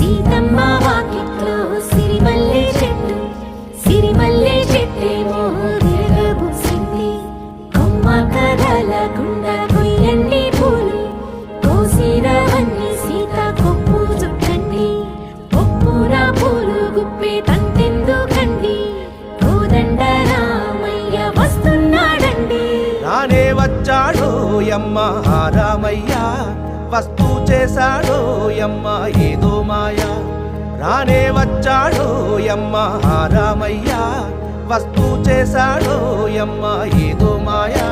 సీతమ్మ వాకిట్లో సిరిమల్లె చెట్టు, సిరిమల్లె చెట్టేమో తిరగబూసింది. కొమ్మ కదలకుండా కొయ్యండి పూలు, కోసిరవన్నీ సీత కొప్పు చుట్టండి. ఒప్పున పూలు గుప్పే తంతెందుకండి, కోదండ రామయ్య వస్తున్నాడండి. రానే వచ్చాడో యమ్మ రామయ్య, వస్తూ చేశాడో యమ్మ ఏదో మాయా. రానే వచ్చాడో యమ్మ రామయ్య, వస్తూ చేశాడో యమ్మ ఏదో మాయా.